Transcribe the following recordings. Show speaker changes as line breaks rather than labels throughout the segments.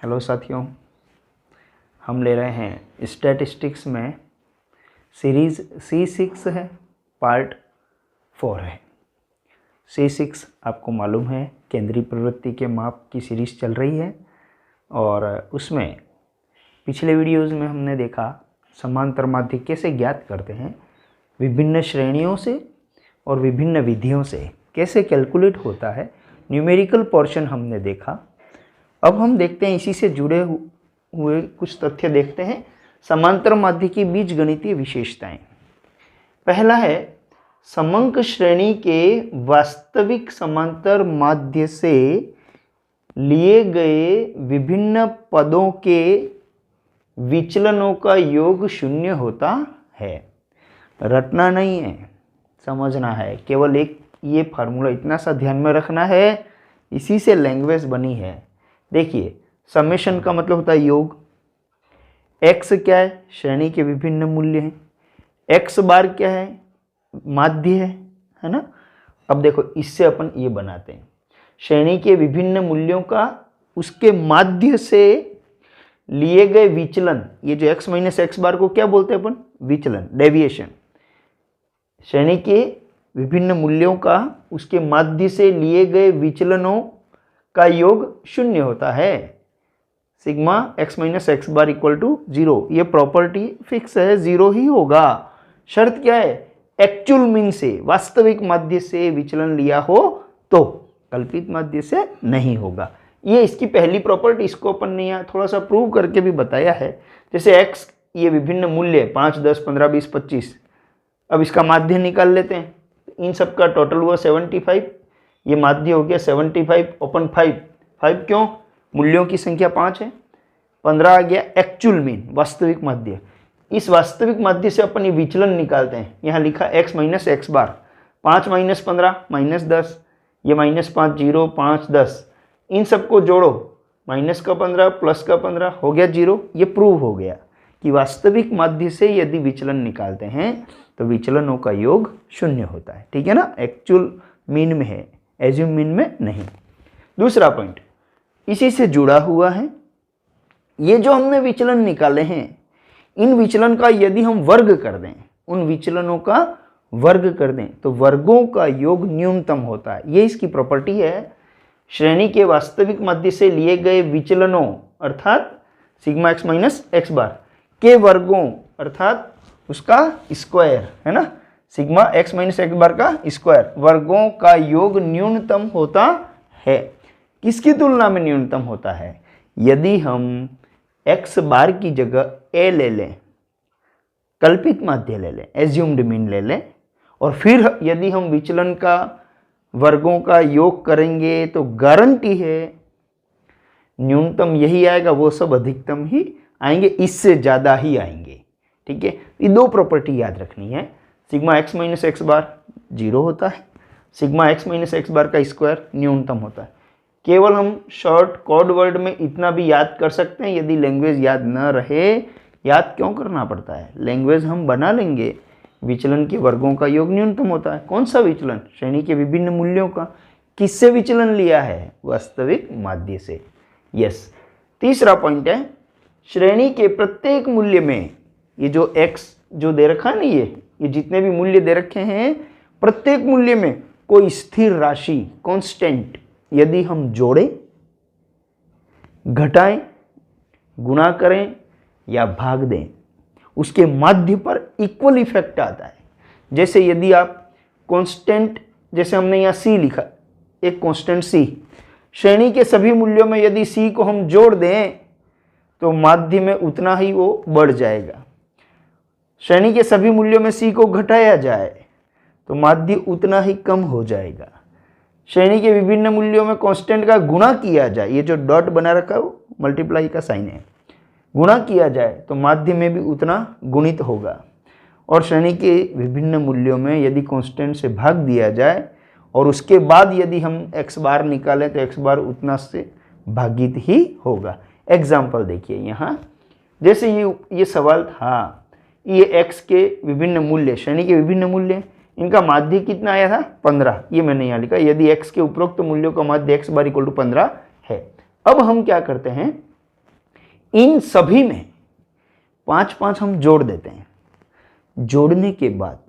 Hello साथियों, हम ले रहे हैं स्टैटिस्टिक्स में सीरीज़ C6 है, पार्ट 4 है। C6 आपको मालूम है केंद्रीय प्रवृत्ति के माप की सीरीज़ चल रही है और उसमें पिछले वीडियोज़ में हमने देखा समांतर माध्य कैसे ज्ञात करते हैं, विभिन्न श्रेणियों से और विभिन्न विधियों से कैसे कैलकुलेट होता है, न्यूमेरिकल पोर्शन हमने देखा। अब हम देखते हैं इसी से जुड़े हुए कुछ तथ्य देखते हैं, समांतर माध्य की बीजगणितीय विशेषताएं। पहला है समंक श्रेणी के वास्तविक समांतर माध्य से लिए गए विभिन्न पदों के विचलनों का योग शून्य होता है। रटना नहीं है, समझना है, केवल एक ये फार्मूला इतना सा ध्यान में रखना है, इसी से लैंग्वेज बनी है। देखिए, समेशन का मतलब होता है योग। x क्या है? श्रेणी के विभिन्न मूल्य हैं। x बार क्या है? माध्य है ना। अब देखो, इससे अपन ये बनाते हैं श्रेणी के विभिन्न मूल्यों का उसके माध्य से लिए गए विचलन। ये जो x माइनस एक्स बार को क्या बोलते हैं अपन? विचलन, डेविएशन। श्रेणी के विभिन्न मूल्यों का उसके माध्य से लिए गए विचलनों का योग शून्य होता है। Sigma x minus x bar equal to 0। ये प्रॉपर्टी फिक्स है, 0 ही होगा। शर्त क्या है? एक्चुअल मीन से, वास्तविक माध्य से विचलन लिया हो तो, कल्पित माध्य से नहीं होगा। ये इसकी पहली प्रॉपर्टी, इसको अपन ने यहाँ थोड़ा सा प्रूव करके भी बताया है। जैसे x ये विभिन्न मूल्य 5, 10, 15, 20, 25। अब इसका माध्य निकाल लेते हैं, इन सब का टोटल हुआ 75। ये माध्य हो गया 75 ओपन 5। 5 क्यों? मूल्यों की संख्या 5 है। 15 आ गया एक्चुअल मीन, वास्तविक माध्य। इस वास्तविक माध्य से अपन ये विचलन निकालते हैं। यहाँ लिखा x माइनस एक्स बार। 5 माइनस 15 माइनस 10, ये माइनस 5 0 5 10, इन सबको जोड़ो, माइनस का 15 प्लस का 15 हो गया 0। ये प्रूव हो गया कि वास्तविक माध्य से यदि विचलन निकालते हैं तो विचलनों का योग शून्य होता है। ठीक है ना, एक्चुअल मीन में है, एज्यूम मीन में नहीं। दूसरा पॉइंट इसी से जुड़ा हुआ है। ये जो हमने विचलन निकाले हैं, इन विचलन का यदि हम वर्ग कर दें, उन विचलनों का वर्ग कर दें तो वर्गों का योग न्यूनतम होता है। ये इसकी प्रॉपर्टी है। श्रेणी के वास्तविक माध्य से लिए गए विचलनों अर्थात सिग्मा x माइनस एक्स बार के वर्गों अर्थात उसका स्क्वायर है ना, सिग्मा x माइनस एक्स बार का स्क्वायर, वर्गों का योग न्यूनतम होता है। किसकी तुलना में न्यूनतम होता है? यदि हम x बार की जगह a ले लें, कल्पित माध्य ले लें, एज्यूम्ड मीन ले लें, और फिर यदि हम विचलन का वर्गों का योग करेंगे तो गारंटी है न्यूनतम यही आएगा, वो सब अधिकतम ही आएंगे, इससे ज़्यादा ही आएंगे। ठीक है, ये दो प्रॉपर्टी याद रखनी है। सिग्मा x माइनस एक्स बार 0 होता है, सिग्मा x माइनस एक्स बार का स्क्वायर न्यूनतम होता है। केवल हम शॉर्ट कोड वर्ड में इतना भी याद कर सकते हैं। यदि लैंग्वेज याद न रहे, याद क्यों करना पड़ता है? लैंग्वेज हम बना लेंगे। विचलन के वर्गों का योग न्यूनतम होता है। कौन सा विचलन? श्रेणी के विभिन्न मूल्यों का। किससे विचलन लिया है? वास्तविक माध्य से। यस। तीसरा पॉइंट है, श्रेणी के प्रत्येक मूल्य में, ये जो x जो दे रखा है ना, ये जितने भी मूल्य दे रखे हैं, प्रत्येक मूल्य में कोई स्थिर राशि कांस्टेंट यदि हम जोड़ें, घटाएं, गुणा करें या भाग दें, उसके माध्य पर इक्वल इफेक्ट आता है। जैसे यदि आप कांस्टेंट, जैसे हमने यहाँ c लिखा, एक कांस्टेंट c, श्रेणी के सभी मूल्यों में यदि c को हम जोड़ दें तो माध्य में उतना ही वो बढ़ जाएगा। श्रेणी के सभी मूल्यों में c को घटाया जाए तो माध्य उतना ही कम हो जाएगा। श्रेणी के विभिन्न मूल्यों में कांस्टेंट का गुणा किया जाए, ये जो डॉट बना रखा है वो मल्टीप्लाई का साइन है, गुणा किया जाए तो माध्य में भी उतना गुणित होगा। और श्रेणी के विभिन्न मूल्यों में यदि कांस्टेंट से भाग दिया जाए और उसके बाद यदि हम x बार निकालें तो x बार उतना से भागित ही होगा। एग्जाम्पल देखिए यहाँ, जैसे ये सवाल था, ये x के विभिन्न मूल्य, श्रेणी के विभिन्न मूल्य, इनका माध्य कितना आया था? 15। ये मैंने यहाँ लिखा, यदि x के उपरोक्त मूल्यों का माध्य x बार इक्वल टू 15 है। अब हम क्या करते हैं, इन सभी में 5-5 हम जोड़ देते हैं। जोड़ने के बाद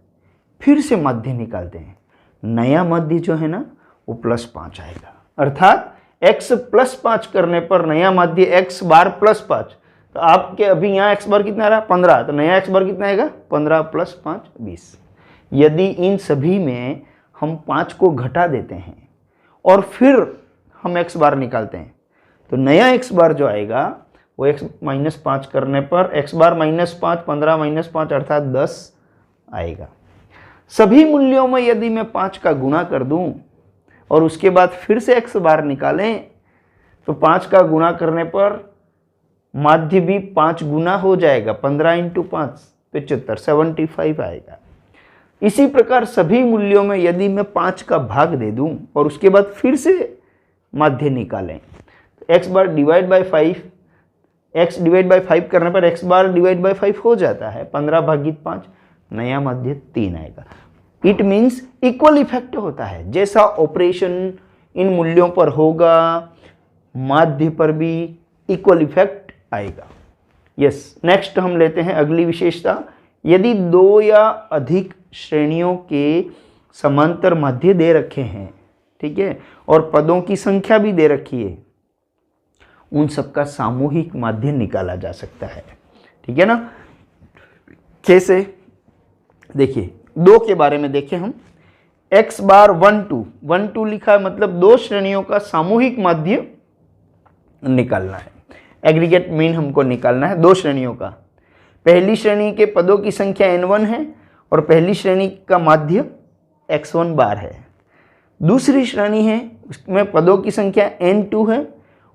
फिर से माध्य निकालते हैं। नया माध्य जो है ना वो +5 आएगा, अर्थात x +5 करने पर नया माध्य x बार +5। तो आपके अभी यहाँ x बार कितना आ रहा है 15, तो नया x बार कितना आएगा 15 + 5 20। यदि इन सभी में हम 5 को घटा देते हैं और फिर हम x बार निकालते हैं तो नया x बार जो आएगा वो x -5 करने पर x बार -5 15 -5 अर्थात 10 आएगा। सभी मूल्यों में यदि मैं 5 का गुणा कर दूं और उसके बाद फिर से x बार निकालें तो 5 का गुणा करने पर माध्य भी 5 गुना हो जाएगा। 15 × 5 75 75 आएगा। इसी प्रकार सभी मूल्यों में यदि मैं 5 का भाग दे दूं और उसके बाद फिर से माध्य निकालें तो x bar divide by 5, x divide by 5 करने पर x बार डिवाइड बाय 5 हो जाता है। 15/5 नया माध्य 3 आएगा। इट मीन्स इक्वल इफेक्ट होता है। जैसा ऑपरेशन इन मूल्यों पर होगा माध्य पर भी इक्वल इफेक्ट आएगा। यस, नेक्स्ट हम लेते हैं अगली विशेषता। यदि 2 या अधिक श्रेणियों के समांतर माध्य दे रखे हैं, ठीक है, और पदों की संख्या भी दे रखी है, उन सबका सामूहिक माध्य निकाला जा सकता है। ठीक है ना। कैसे, देखिए 2 के बारे में देखें हम। x बार 1 2 लिखा है, मतलब 2 श्रेणियों का सामूहिक माध्य निकालना है। एग्रीगेट मीन हमको निकालना है 2 श्रेणियों का। पहली श्रेणी के पदों की संख्या n1 है और पहली श्रेणी का माध्य x1 बार है। दूसरी श्रेणी है उसमें पदों की संख्या n2 है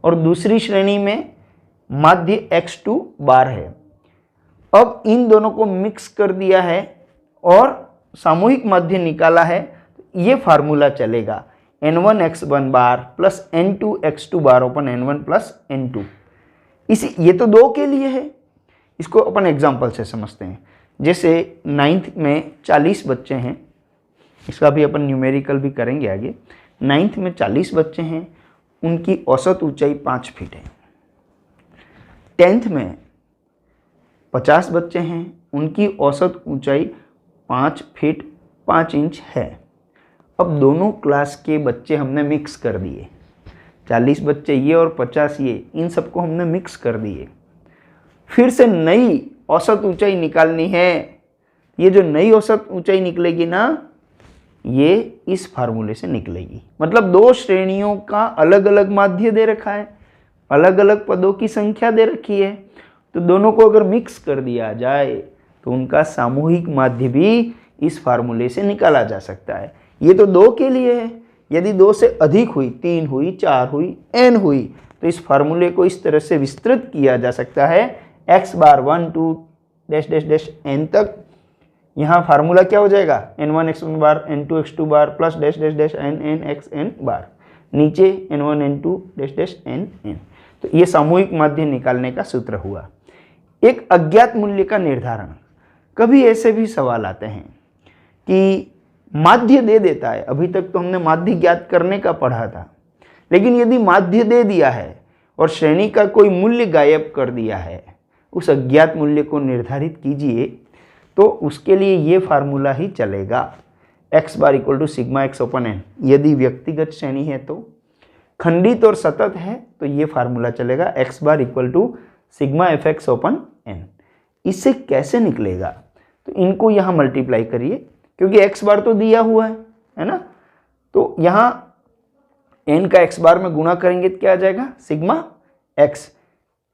और दूसरी श्रेणी में माध्य x2 बार है। अब इन दोनों को मिक्स कर दिया है और सामूहिक माध्य निकाला है। ये फार्मूला चलेगा n1 x1 बार प्लस n2 x2 बार ओपन n1 प्लस n2। इसी ये तो 2 के लिए है, इसको अपन एग्जाम्पल से समझते हैं। जैसे 9th में 40 बच्चे हैं, इसका भी अपन न्यूमेरिकल भी करेंगे आगे। 9th में 40 बच्चे हैं, उनकी औसत ऊंचाई 5 फीट है। 10th में 50 बच्चे हैं, उनकी औसत ऊंचाई 5 फीट 5 इंच है। अब दोनों क्लास के बच्चे हमने मिक्स कर दिए, 40 बच्चे ये और 50 ये, इन सबको हमने मिक्स कर दिए। फिर से नई औसत ऊंचाई निकालनी है। ये जो नई औसत ऊंचाई निकलेगी ना, ये इस फार्मूले से निकलेगी। मतलब 2 श्रेणियों का अलग अलग माध्य दे रखा है, अलग अलग पदों की संख्या दे रखी है, तो दोनों को अगर मिक्स कर दिया जाए तो उनका सामूहिक माध्य भी इस फार्मूले से निकाला जा सकता है। ये तो 2 के लिए है। यदि 2 से अधिक हुई, 3 हुई, 4 हुई, n हुई, तो इस फार्मूले को इस तरह से विस्तृत किया जा सकता है x bar 1 2 dash dash dash n तक। यहाँ फार्मूला क्या हो जाएगा n1 x1 bar n2 x2 bar plus dash dash dash n x n bar, नीचे n1 n2 dash dash n n। तो ये सामूहिक माध्य निकालने का सूत्र हुआ। एक अज्ञात मूल्य का निर्धारण। कभी ऐसे भी सवाल आते हैं कि माध्य दे देता है, अभी तक तो हमने माध्य ज्ञात करने का पढ़ा था, लेकिन यदि माध्य दे दिया है और श्रेणी का कोई मूल्य गायब कर दिया है, उस अज्ञात मूल्य को निर्धारित कीजिए, तो उसके लिए ये फार्मूला ही चलेगा। x bar equal to sigma x open n। यदि व्यक्तिगत श्रेणी है तो, खंडित और सतत है तो ये फार्मूला चलेगा x bar equal to sigma fx open n। इससे कैसे निकलेगा, तो इनको यहाँ मल्टीप्लाई करिए, क्योंकि x बार तो दिया हुआ है ना, तो यहाँ n का x बार में गुणा करेंगे तो क्या आ जाएगा सिग्मा x।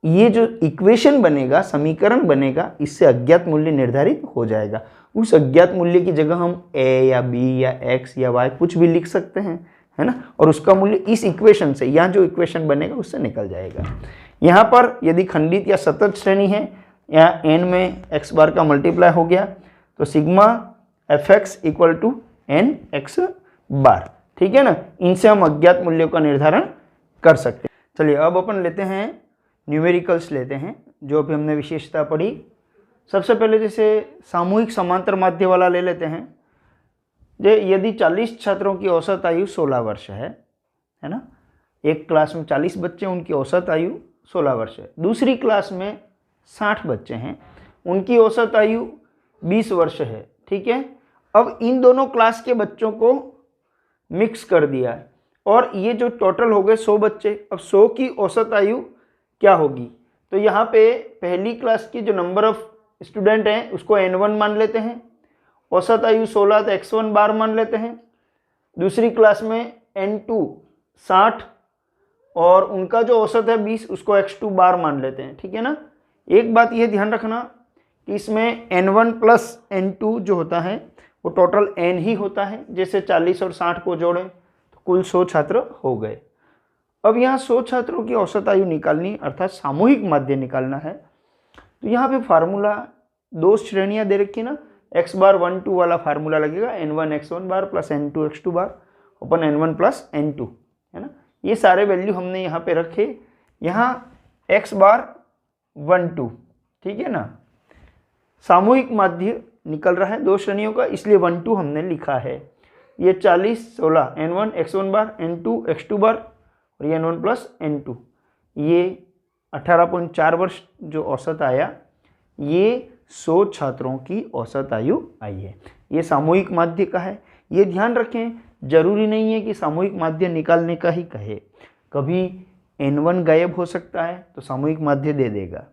ये जो इक्वेशन बनेगा, समीकरण बनेगा, इससे अज्ञात मूल्य निर्धारित हो जाएगा। उस अज्ञात मूल्य की जगह हम a या b या x या y कुछ भी लिख सकते हैं, है ना, और उसका मूल्य इस इक्वेशन से, यहाँ जो इक्वेशन बनेगा उससे निकल जाएगा। यहाँ पर यदि खंडित या सतत श्रेणी है, यहाँ n में x बार का मल्टीप्लाई हो गया, तो sigma fx equal to n x bar. ठीक है ना, इनसे हम अज्ञात मूल्यों का निर्धारण कर सकते हैं। चलिए अब अपन लेते हैं न्यूमेरिकल्स लेते हैं, जो भी हमने विशेषता पढ़ी। सबसे पहले जैसे सामूहिक समांतर माध्य वाला ले लेते हैं। यदि 40 छात्रों की औसत आयु 16 वर्ष है ना, एक क्लास में 40 बच्चे, उनकी औसत आयु 16 वर्ष है। दूसरी क्लास में 60 बच्चे हैं, उनकी औसत आयु 20 वर्ष है। ठीक है, अब इन दोनों क्लास के बच्चों को मिक्स कर दिया है और ये जो टोटल हो गए 100 बच्चे। अब 100 की औसत आयु क्या होगी, तो यहाँ पे पहली क्लास की जो नंबर ऑफ स्टूडेंट हैं उसको n1 मान लेते हैं, औसत आयु 16 तो x1 बार मान लेते हैं। दूसरी क्लास में n2 60 और उनका जो औसत है 20, उसको x2 बार मान लेते हैं। ठीक है ना। एक बात ये ध्यान रखना कि इसमें n1 प्लस n2 जो होता है वो टोटल n ही होता है। जैसे 40 और 60 को जोड़ें तो कुल 100 छात्र हो गए। अब यहाँ 100 छात्रों की औसत आयु निकालनी अर्थात सामूहिक माध्य निकालना है। तो यहाँ पे फार्मूला 2 श्रेणियाँ दे रखी ना, x बार 1 2 वाला फार्मूला लगेगा, n1 x1 बार प्लस n2 x2 बार अपन n1 प्लस n2, है ना। ये सारे वैल्यू हमने यहाँ पे रखे। यहाँ x बार 1 2, ठीक है ना। सामूहिक माध्य निकल रहा है 2 श्रेणियों का, इसलिए 1 2 हमने लिखा है। ये 40 16 n1 x1 bar n2 x2 बार और ये n1 प्लस n2, ये 18.4 वर्ष जो औसत आया, ये 100 छात्रों की औसत आयु आई है। ये सामूहिक माध्य का है। ये ध्यान रखें, जरूरी नहीं है कि सामूहिक माध्य निकालने का ही कहे। कभी n1 गायब हो सकता है तो सामूहिक माध्य दे देगा,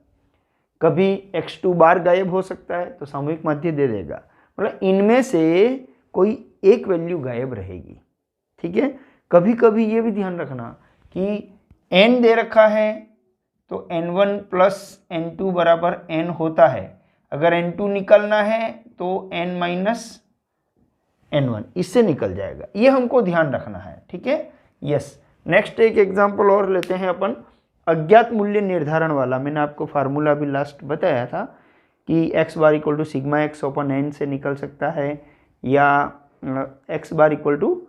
कभी x2 बार गायब हो सकता है तो सामूहिक माध्य दे देगा। मतलब इनमें से कोई एक वैल्यू गायब रहेगी। ठीक है। कभी कभी ये भी ध्यान रखना कि n दे रखा है तो n1 प्लस n2 बराबर n होता है। अगर n2 निकलना है तो n माइनस n1 इससे निकल जाएगा, ये हमको ध्यान रखना है। ठीक है। यस, नेक्स्ट एक एग्जांपल और लेते हैं अपन, अज्ञात मूल्य निर्धारण वाला। मैंने आपको फार्मूला भी लास्ट बताया था कि x bar equal to sigma x open n से निकल सकता है या x bar equal to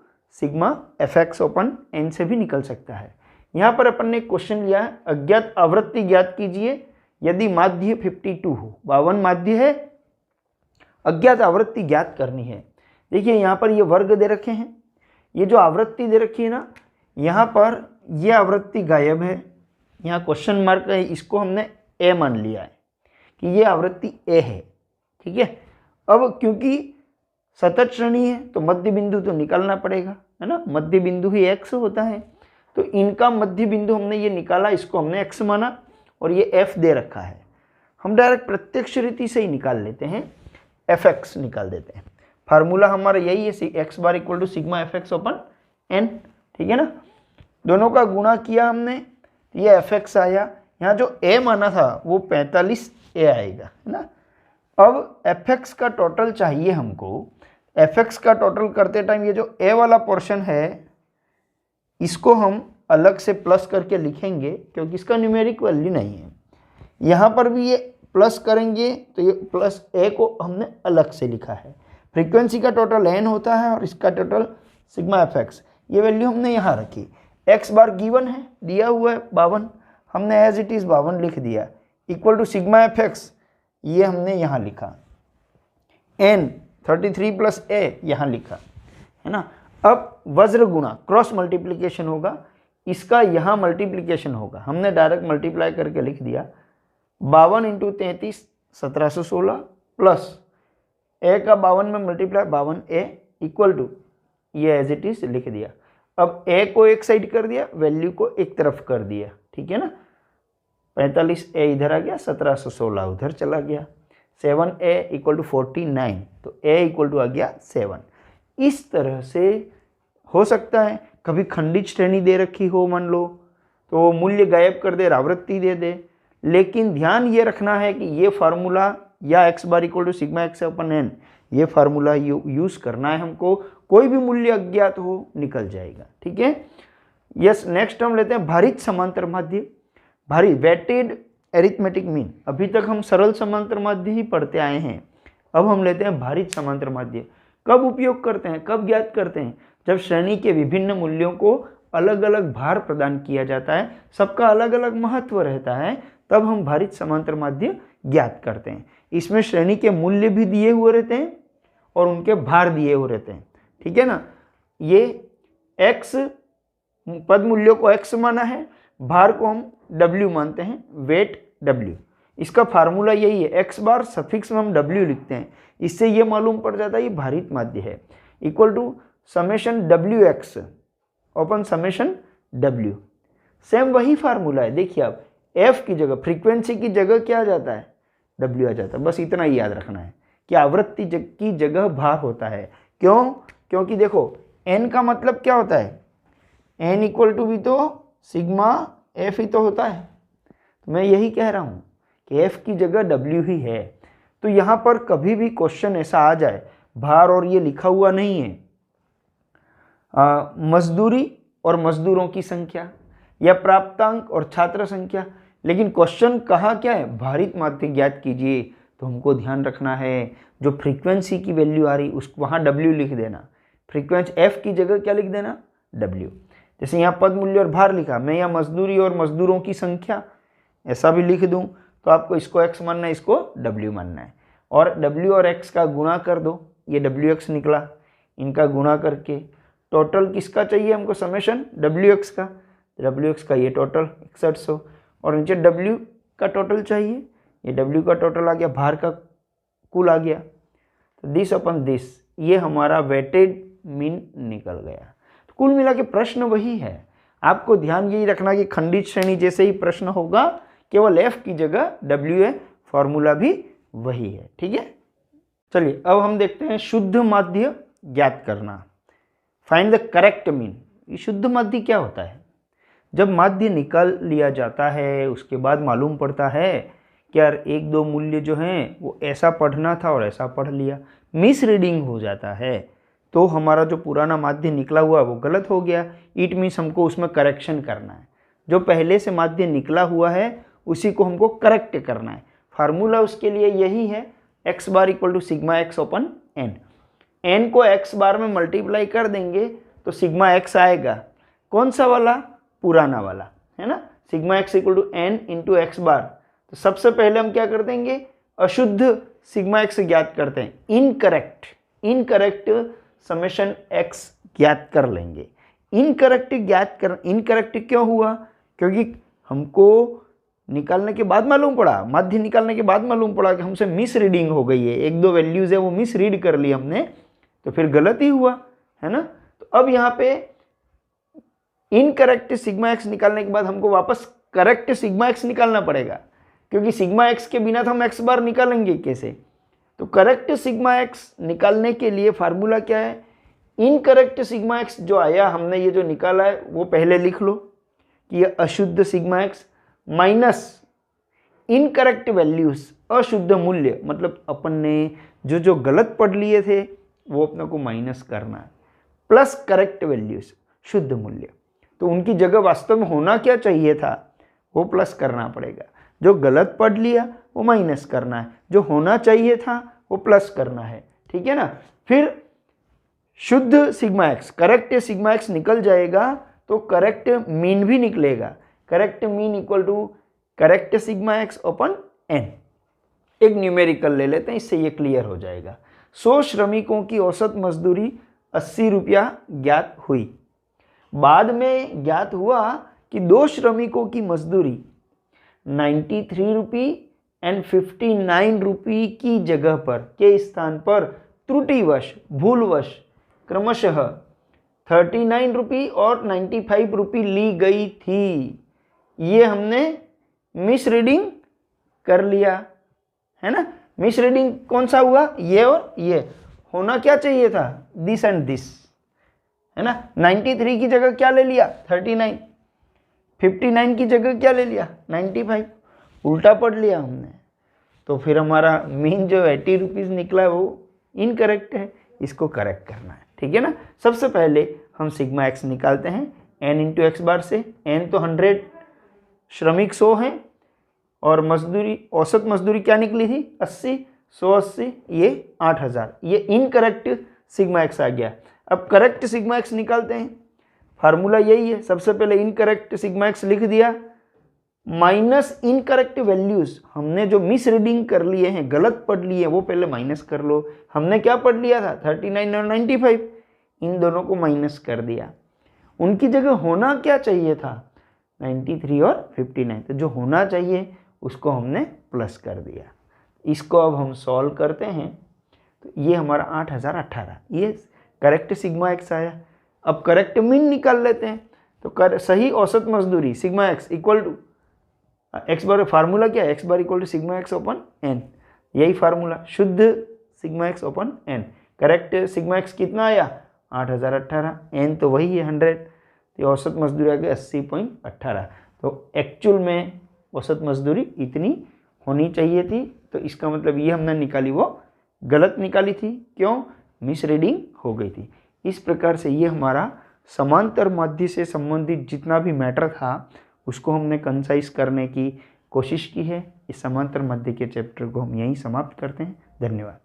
sigma f x open n से भी निकल सकता है। यहाँ पर अपन ने क्वेश्चन लिया है, अज्ञात आवृत्ति ज्ञात कीजिए यदि माध्य 52 हो। 52 माध्य है, अज्ञात आवृत्ति ज्ञात करनी है। देखिए यहाँ पर ये वर्ग दे रखे हैं, ये जो आवृत्ति दे रखी है ना, यहाँ पर ये आवृत्ति गायब है, यहाँ क्वेश्चन मार्क है, इसको हमने ए मान लिया है कि ये आवृत्ति ए है। ठीक है। अब क्योंकि सतत श्रेणी है तो मध्य बिंदु तो निकालना पड़ेगा, है ना। मध्य बिंदु ही x होता है, तो इनका मध्य बिंदु हमने ये निकाला, इसको हमने x माना और ये f दे रखा है। हम डायरेक्ट प्रत्यक्ष रीति से ही निकाल लेते हैं, fx निकाल देते हैं। फार्मूला हमारा यही है, x bar equal to sigma f x open n। ठीक है ना। दोनों का गुणा किया हमने, ये fx आया। यहाँ जो a माना था वो 45a आएगा, है ना। अब fx का टोटल चाहिए हमको। fx का टोटल करते टाइम ये जो a वाला पोर्शन है इसको हम अलग से प्लस करके लिखेंगे क्योंकि इसका न्यूमेरिक वैल्यू नहीं है। यहाँ पर भी ये प्लस करेंगे तो ये प्लस a को हमने अलग से लिखा है। फ्रीक्वेंसी का टोटल n होता है और इसका टोटल सिग्मा fx, ये वैल्यू हमने यहाँ रखी। x बार गिवन है, दिया हुआ है 52, हमने एज इट इज़ 52 लिख दिया, इक्वल टू सिग्मा fx, ये हमने यहाँ लिखा, n 33 प्लस a यहाँ लिखा, है ना। अब वज्र गुणा क्रॉस मल्टीप्लिकेशन होगा, इसका यहाँ मल्टीप्लिकेशन होगा, हमने डायरेक्ट मल्टीप्लाई करके लिख दिया। 52 इंटू 33 1716 प्लस a का 52 में मल्टीप्लाई 52a इक्वल टू ये एज इट इज लिख दिया। अब a को एक साइड कर दिया, वैल्यू को एक तरफ कर दिया। ठीक है ना। 45a इधर आ गया, 1716 उधर चला गया, 7a इक्वल टू 49, तो a इक्वल टू आ गया 7। इस तरह से हो सकता है कभी खंडित श्रेणी दे रखी हो मान लो, तो मूल्य गायब कर दे, आवृत्ति दे दे। लेकिन ध्यान ये रखना है कि ये फार्मूला या x bar equal to sigma x open n, ये फार्मूला यूज़ करना है हमको। कोई भी मूल्य अज्ञात हो निकल जाएगा। ठीक है। यस, नेक्स्ट हम लेते हैं भारित समांतर माध्य। भारी वेटेड एरिथमेटिक मीन। अभी तक हम सरल समांतर माध्य ही पढ़ते आए हैं, अब हम लेते हैं भारित समांतर माध्य। कब उपयोग करते हैं, कब ज्ञात करते हैं? जब श्रेणी के विभिन्न मूल्यों को अलग अलग भार प्रदान किया जाता है, सबका अलग अलग महत्व रहता है, तब हम भारित समांतर माध्य ज्ञात करते हैं। इसमें श्रेणी के मूल्य भी दिए हुए रहते हैं और उनके भार दिए हुए रहते हैं। ठीक है ना। ये x पद मूल्यों को x माना है, भार को हम W मानते हैं, वेट W। इसका फार्मूला यही है, x बार सफिक्स में हम W लिखते हैं, इससे ये मालूम पड़ जाता है ये भारित माध्य है, equal to summation WX open summation W। Same वही फार्मूला है, देखिए आप F की जगह, फ्रीक्वेंसी की जगह क्या आ जाता है, W आ जाता है। बस इतना ही याद रखना है कि आवृत्ति की जगह भार होता है। क्यों? क्योंकि देखो N का मतलब क्या होता है, N इक्वल टू भी तो सिग्मा F ही तो होता है। तो मैं यही कह रहा हूँ कि F की जगह W ही है। तो यहाँ पर कभी भी क्वेश्चन ऐसा आ जाए, भार और ये लिखा हुआ नहीं है, मजदूरी और मजदूरों की संख्या या प्राप्तांक और छात्र संख्या, लेकिन क्वेश्चन कहा क्या है, भारित माध्य ज्ञात कीजिए। तो हमको ध्यान रखना है जो फ्रीक्वेंसी की वैल्यू आ रही उस वहाँ W लिख देना, फ्रीक्वेंसी F की जगह क्या लिख देना, W। जैसे यहाँ पद मूल्य और भार लिखा, मैं यहाँ मजदूरी और मजदूरों की संख्या ऐसा भी लिख दूँ, तो आपको इसको x मानना है, इसको W मानना है, और W और x का गुणा कर दो, ये WX निकला, इनका गुणा करके टोटल किसका चाहिए हमको, समेशन WX का, WX का ये टोटल 6100, और नीचे W का टोटल चाहिए, ये W का टोटल आ गया, भार का कुल आ गया, तो दिस अपन दिस, ये हमारा वेटेड मीन निकल गया। तो कुल मिला के प्रश्न वही है, आपको ध्यान यही रखना कि खंडित श्रेणी जैसे ही प्रश्न होगा, केवल F की जगह W है, फॉर्मूला भी वही है। ठीक है, चलिए अब हम देखते हैं शुद्ध माध्य ज्ञात करना, फाइंड द करेक्ट मीन। ये शुद्ध माध्य क्या होता है, जब माध्य निकाल लिया जाता है उसके बाद मालूम पड़ता है कि यार एक दो मूल्य जो हैं वो ऐसा पढ़ना था और ऐसा पढ़ लिया, मिस रीडिंग हो जाता है, तो हमारा जो पुराना माध्य निकला हुआ वो गलत हो गया। इट मीन्स हमको उसमें करेक्शन करना है, जो पहले से माध्य निकला हुआ है उसी को हमको करेक्ट करना है। फार्मूला उसके लिए यही है, x bar equal to sigma x open n। n को x बार में मल्टीप्लाई कर देंगे तो सिग्मा x आएगा, कौन सा वाला, पुराना वाला है ना, sigma x equal to n into x bar. तो सबसे पहले हम क्या कर देंगे, अशुद्ध सिग्मा x ज्ञात करते हैं, इनकरेक्ट समेशन x ज्ञात कर लेंगे। इनकरेक्ट क्यों हुआ, क्योंकि हमको निकालने के बाद मालूम पड़ा, माध्य निकालने के बाद मालूम पड़ा कि हमसे मिस रीडिंग हो गई है, एक दो वैल्यूज है वो मिस रीड कर ली हमने, तो फिर गलत ही हुआ है ना। तो अब यहाँ पे इनकरेक्ट सिग्मा एक्स निकालने के बाद हमको वापस करेक्ट सिग्मा एक्स निकालना पड़ेगा, क्योंकि सिग्मा एक्स के बिना तो हम एक्स बार निकालेंगे कैसे। तो करेक्ट सिग्मा एक्स निकालने के लिए फार्मूला क्या है, इनकरेक्ट सिग्मा एक्स जो आया हमने ये जो निकाला है वो पहले लिख लो कि ये अशुद्ध sigma x minus incorrect values, अशुद्ध मूल्य, मतलब अपन ने जो गलत पढ़ लिए थे वो अपने को माइनस करना है, प्लस करेक्ट वैल्यूज, शुद्ध मूल्य। तो उनकी जगह वास्तव में होना क्या चाहिए था वो प्लस करना पड़ेगा, जो गलत पढ़ लिया वो माइनस करना है, जो होना चाहिए था वो प्लस करना है। ठीक है ना, फिर शुद्ध sigma x, correct sigma x निकल जाएगा तो करेक्ट मीन भी निकलेगा, correct mean equal to correct sigma x open n। एक न्यूमेरिकल ले लेते हैं, इससे ये क्लियर हो जाएगा। 100 श्रमिकों की औसत मजदूरी 80 रुपया ज्ञात हुई। बाद में ज्ञात हुआ कि 2 श्रमिकों की मजदूरी 93 रुपी एंड 59 रुपी की जगह पर के स्थान पर त्रुटिवश, भूलवश क्रमशः 39 रुपी और 95 रुपी ली गई थी। ये हमने मिस रीडिंग कर लिया है ना। मिस रीडिंग कौन सा हुआ, ये और ये, होना क्या चाहिए था, दिस एंड दिस है ना। 93 की जगह क्या ले लिया, 39, 59 की जगह क्या ले लिया, 95, उल्टा पढ़ लिया हमने। तो फिर हमारा मीन जो 80 रुपीज़ निकला वो इनकरेक्ट है, इसको करेक्ट करना है। ठीक है ना। सबसे पहले हम सिग्मा एक्स निकालते हैं n इंटू एक्स बार से। n तो 100, श्रमिक 100 हैं और मजदूरी, औसत मजदूरी क्या निकली थी 80, 180, ये 8000, ये इनकरेक्ट सिग्मा एक्स आ गया। अब करेक्ट सिग्मा एक्स निकालते हैं, फार्मूला यही है। सबसे पहले इनकरेक्ट सिग्मा एक्स लिख दिया, माइनस इनकरेक्ट वैल्यूज, हमने जो मिस रीडिंग कर लिए हैं, गलत पढ़ लिए हैं, वो पहले माइनस कर लो। हमने क्या पढ़ लिया था 39 और 95, इन दोनों को माइनस कर दिया। उनकी जगह होना क्या चाहिए था 93 और 59, तो जो होना चाहिए उसको हमने प्लस कर दिया। इसको अब हम सॉल्व करते हैं तो ये हमारा 8018, ये करेक्ट सिग्मा एक्स आया। अब करेक्ट मीन निकाल लेते हैं, तो सही औसत मजदूरी sigma x equal to x bar, formula क्या है, x bar equal to sigma x open n, यही फार्मूला, शुद्ध sigma x open n. Correct sigma x कितना आया 8018, एन तो वही है 100, तो औसत मजदूरी आ गई 80.18। तो एक्चुअल में औसत मजदूरी इतनी होनी चाहिए थी, तो इसका मतलब ये हमने निकाली वो गलत निकाली थी, क्यों, मिस रीडिंग हो गई थी। इस प्रकार से ये हमारा समांतर माध्य से संबंधित जितना भी मैटर था उसको हमने कंसाइज करने की कोशिश की है। इस समांतर माध्य के चैप्टर को हम यहीं समाप्त करते हैं। धन्यवाद।